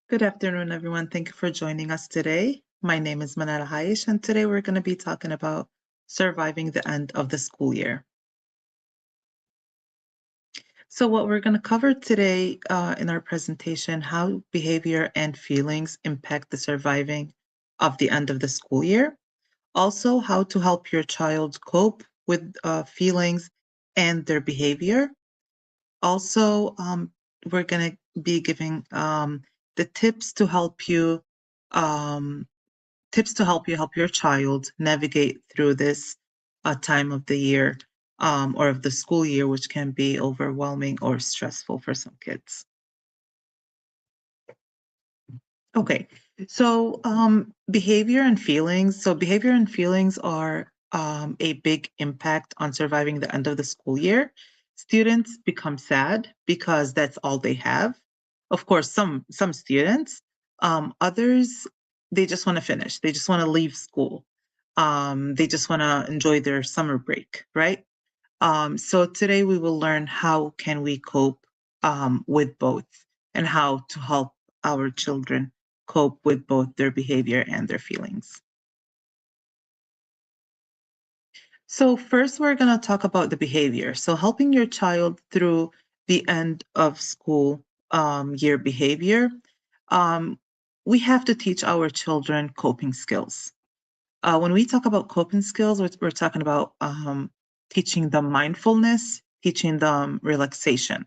Good afternoon, everyone. Thank you for joining us today. My name is Manal, Ayesh, and today we're going to be talking about surviving the end of the school year. So what we're going to cover today in our presentation, how behavior and feelings impact the surviving of the end of the school year. Also, how to help your child cope with feelings and their behavior. Also, we're going to be giving the um, tips to help your child navigate through this time of the year or of the school year, which can be overwhelming or stressful for some kids. Okay, so behavior and feelings. So behavior and feelings are a big impact on surviving the end of the school year. Students become sad because that's all they have. Of course, some students, others they just want to finish. They just want to leave school. They just want to enjoy their summer break, right? So today we will learn how can we cope with both and how to help our children cope with both their behavior and their feelings. So first we're going to talk about the behavior. So helping your child through the end of school year behavior. Um, we have to teach our children coping skills. When we talk about coping skills, we're talking about teaching them mindfulness, teaching them relaxation.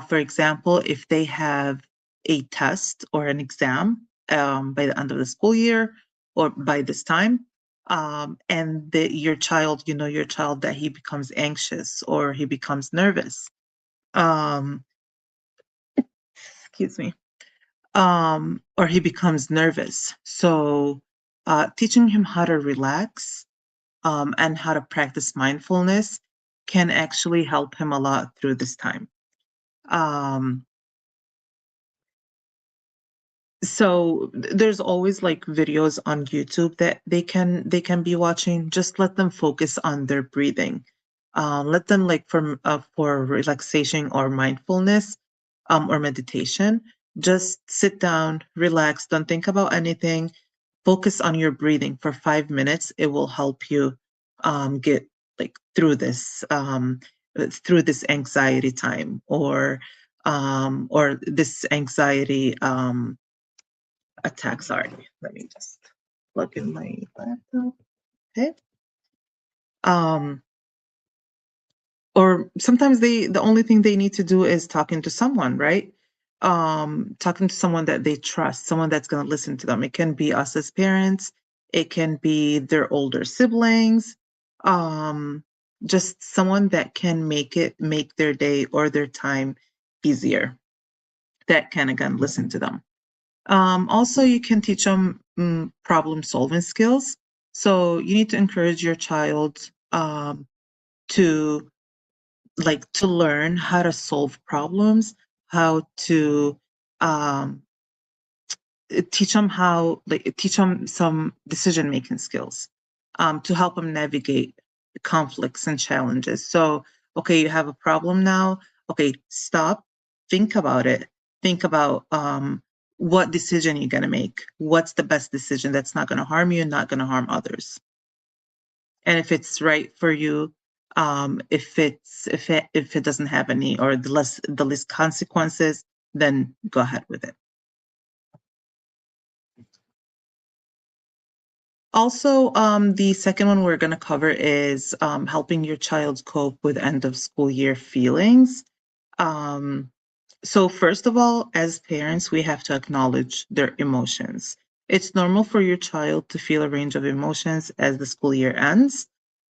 For example, if they have a test or an exam by the end of the school year or by this time, and your child, your child that he becomes anxious or he becomes nervous, um, excuse me, or he becomes nervous. So teaching him how to relax and how to practice mindfulness can actually help him a lot through this time. Um, so there's always like videos on YouTube that they can be watching. Just let them focus on their breathing. Let them like for relaxation or mindfulness or meditation. Just sit down, relax, don't think about anything. Focus on your breathing for 5 minutes. It will help you get like through this anxiety time or this anxiety attack. Sorry, let me just plug in my laptop. Okay. Um, or sometimes the only thing they need to do is talking to someone, right? Talking to someone that they trust, someone that's going to listen to them. It can be us as parents, it can be their older siblings, um, just someone that can make their day or their time easier, that can again listen to them. Also, you can teach them problem solving skills. So you need to encourage your child to to learn how to solve problems, how to um, teach them some decision making skills to help them navigate conflicts and challenges. So, okay, you have a problem now. Okay, stop, think about it. Think about what decision you're going to make. What's the best decision that's not going to harm you and not going to harm others? And if it's right for you, if it doesn't have any or the least consequences, then go ahead with it. Also, the second one we're going to cover is helping your child cope with end of school year feelings. Um, so first of all, as parents, we have to acknowledge their emotions. It's normal for your child to feel a range of emotions as the school year ends,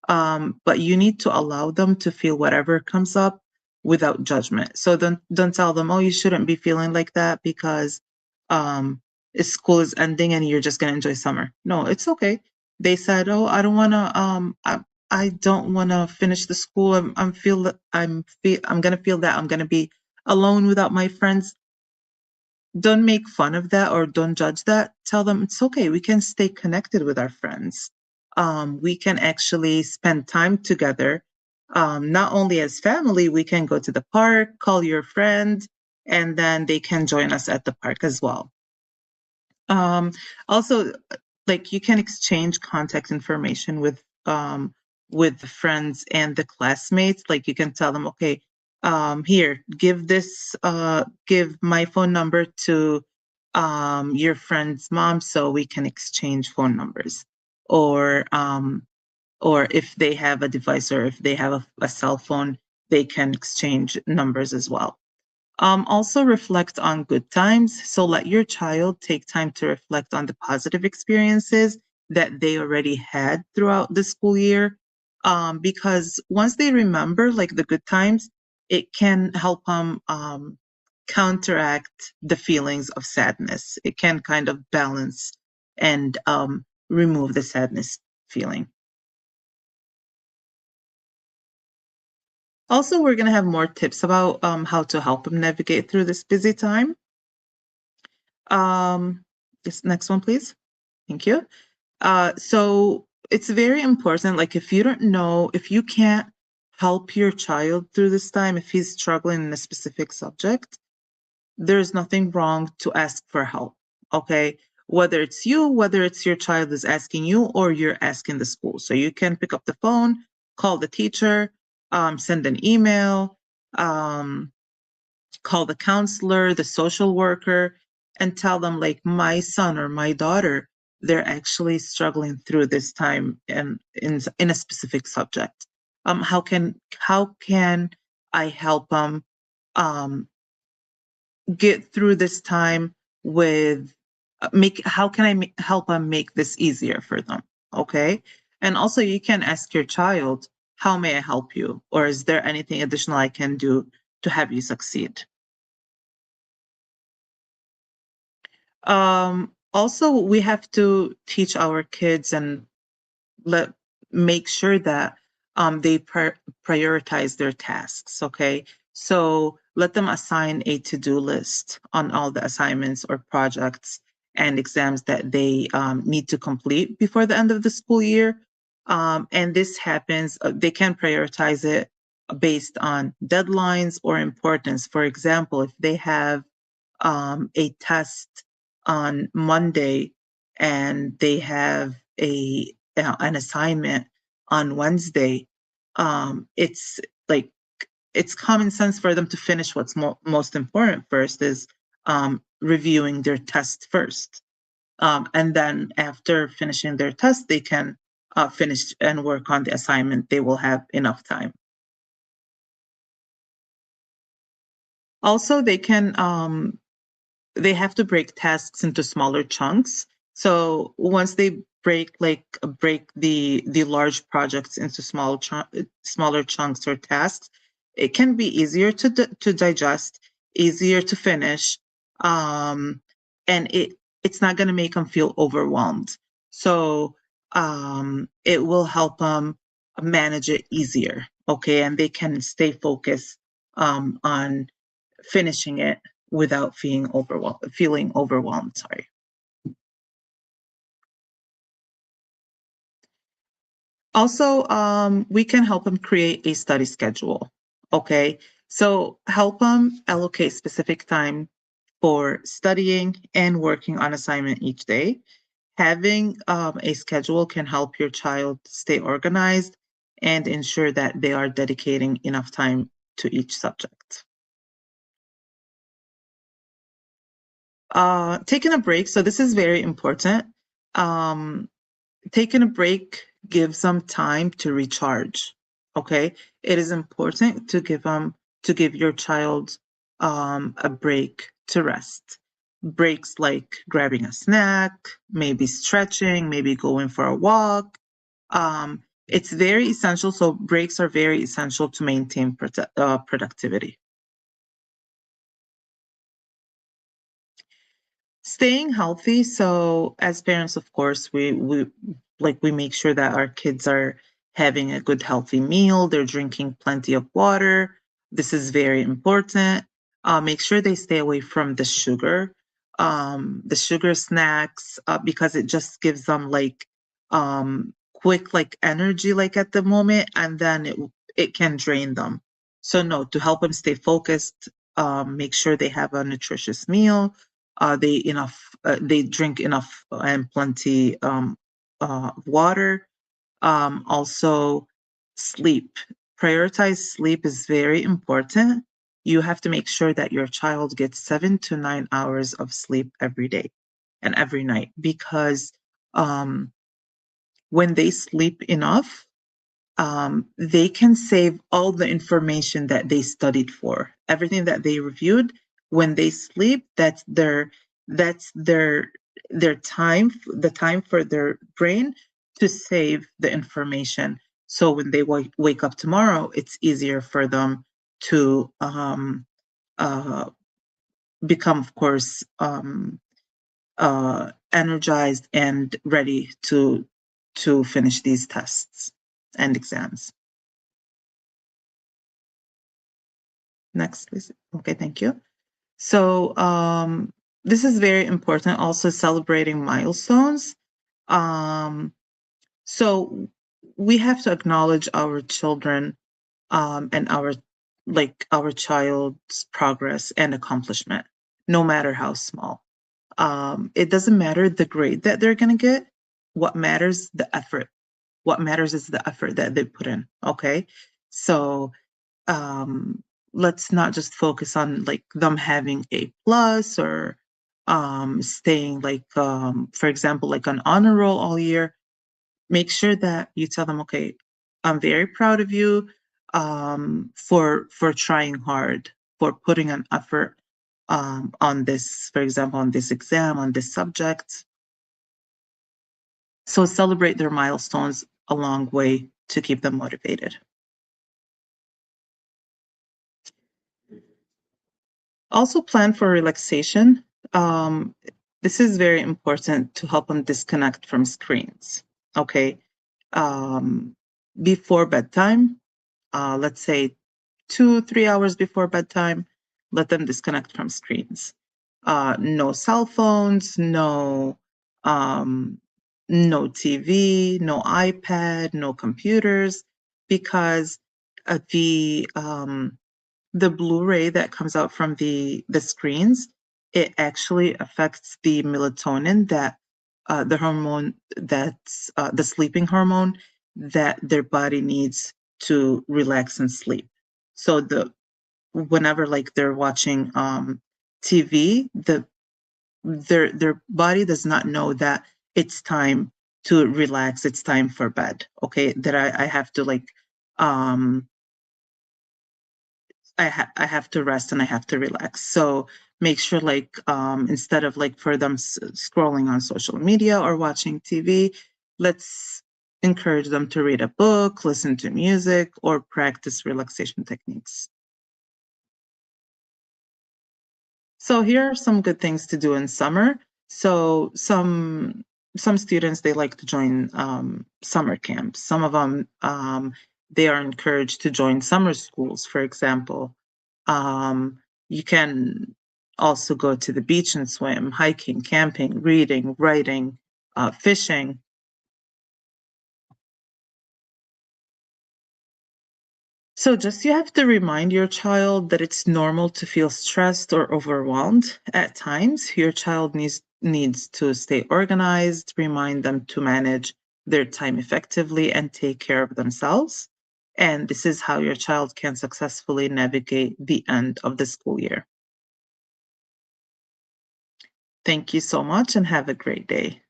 but you need to allow them to feel whatever comes up without judgment. So don't tell them, oh, you shouldn't be feeling like that because um, school is ending and you're just gonna enjoy summer. No, it's okay. They said, oh, I don't wanna I don't wanna finish the school. I'm gonna feel that I'm gonna be alone without my friends. Don't make fun of that or don't judge that. Tell them it's okay. We can stay connected with our friends. We can actually spend time together. Not only as family, we can go to the park, call your friend, and then they can join us at the park as well. Um, Also, like you can exchange contact information with the friends and the classmates. Like you can tell them, okay, here, give my phone number to your friend's mom so we can exchange phone numbers. Or or if they have a device or if they have a cell phone, they can exchange numbers as well. Also reflect on good times. So let your child take time to reflect on the positive experiences that they already had throughout the school year. Because once they remember like the good times, it can help them counteract the feelings of sadness. It can kind of balance and remove the sadness feeling. Also, we're going to have more tips about how to help them navigate through this busy time. Um, this next one, please. Thank you. So it's very important. Like if you don't know, if you can't help your child through this time, if he's struggling in a specific subject, there's nothing wrong to ask for help. Okay. Whether it's you, whether it's your child is asking you, or you're asking the school. So you can pick up the phone, call the teacher, send an email, um, call the counselor, the social worker, and tell them, like, my son or my daughter, they're actually struggling through this time and in a specific subject. How can I help them get through this time with make how can I help them make this easier for them? Okay. And also you can ask your child, how may I help you? Or is there anything additional I can do to have you succeed? Also, we have to teach our kids and let make sure that they prioritize their tasks. Okay, so let them assign a to-do list on all the assignments or projects and exams that they need to complete before the end of the school year. And this happens. They can prioritize it based on deadlines or importance. For example, if they have a test on Monday and they have an assignment on Wednesday, it's like it's common sense for them to finish what's most important first is reviewing their test first. And then after finishing their test, they can finish and work on the assignment. They will have enough time. Also, they have to break tasks into smaller chunks. So once they break the large projects into smaller chunks or tasks, it can be easier to digest, easier to finish, and it's not going to make them feel overwhelmed. So it will help them manage it easier. Okay, and they can stay focused on finishing it without feeling overwhelmed. Sorry. Also, we can help them create a study schedule. Okay, so help them allocate specific time for studying and working on assignment each day. Having a schedule can help your child stay organized and ensure that they are dedicating enough time to each subject. Taking a break. So this is very important. Um, Taking a break gives them time to recharge. Okay, it is important to give your child a break to rest. Breaks like grabbing a snack, maybe stretching, maybe going for a walk. It's very essential. So breaks are very essential to maintain productivity. Staying healthy. So as parents, of course, we make sure that our kids are having a good healthy meal, they're drinking plenty of water. This is very important. Make sure they stay away from the sugar snacks, because it just gives them like quick like energy like at the moment, and then it can drain them. So no, to help them stay focused, make sure they have a nutritious meal, they drink enough and plenty water. Also, sleep. Prioritize sleep is very important. You have to make sure that your child gets 7 to 9 hours of sleep every day and every night, because when they sleep enough, they can save all the information that they studied for, everything that they reviewed. When they sleep, that's their time, the time for their brain to save the information. So when they wake up tomorrow, it's easier for them to uh, become, of course, energized and ready to finish these tests and exams. Next, please. Okay, thank you. So this is very important, also celebrating milestones. So we have to acknowledge our children and our child's progress and accomplishment, no matter how small. It doesn't matter the grade that they're going to get. What matters, the effort. What matters is the effort that they put in. Okay. So let's not just focus on like them having A plus or staying like for example like an honor roll all year. Make sure that you tell them, okay, I'm very proud of you for trying hard, for putting an effort on this, for example, on this exam, on this subject. So celebrate their milestones a long way to keep them motivated. Also plan for relaxation. This is very important to help them disconnect from screens. Okay. Before bedtime, let's say 2-3 hours before bedtime, let them disconnect from screens. No cell phones, no TV, no iPad, no computers, because the blue ray that comes out from the screens, it actually affects the melatonin, that the hormone that's the sleeping hormone that their body needs to relax and sleep. So whenever like they're watching TV, their body does not know that it's time to relax, it's time for bed. Okay, that I have to like I have to rest and I have to relax. So make sure like instead of like for them scrolling on social media or watching TV, let's encourage them to read a book, listen to music, or practice relaxation techniques. So here are some good things to do in summer. So some students, they like to join summer camps. Some of them they are encouraged to join summer schools, for example. You can also go to the beach and swim, hiking, camping, reading, writing, fishing. So just you have to remind your child that it's normal to feel stressed or overwhelmed at times. Your child needs to stay organized, remind them to manage their time effectively and take care of themselves. And this is how your child can successfully navigate the end of the school year. Thank you so much and have a great day.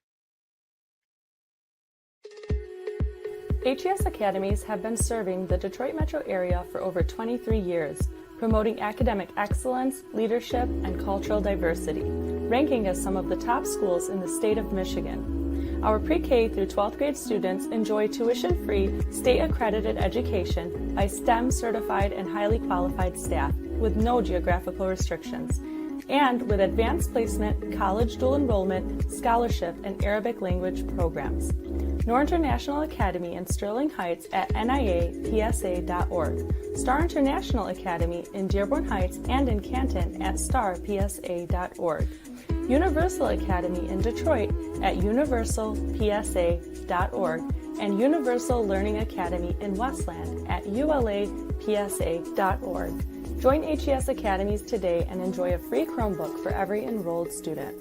HES Academies have been serving the Detroit metro area for over 23 years, promoting academic excellence, leadership, and cultural diversity, ranking as some of the top schools in the state of Michigan. Our pre-K through 12th grade students enjoy tuition-free, state-accredited education by STEM-certified and highly qualified staff with no geographical restrictions, and with advanced placement, college dual enrollment, scholarship, and Arabic language programs. Noor International Academy in Sterling Heights at niapsa.org, Star International Academy in Dearborn Heights and in Canton at starpsa.org, Universal Academy in Detroit at universalpsa.org, and Universal Learning Academy in Westland at ulapsa.org. Join HES Academies today and enjoy a free Chromebook for every enrolled student.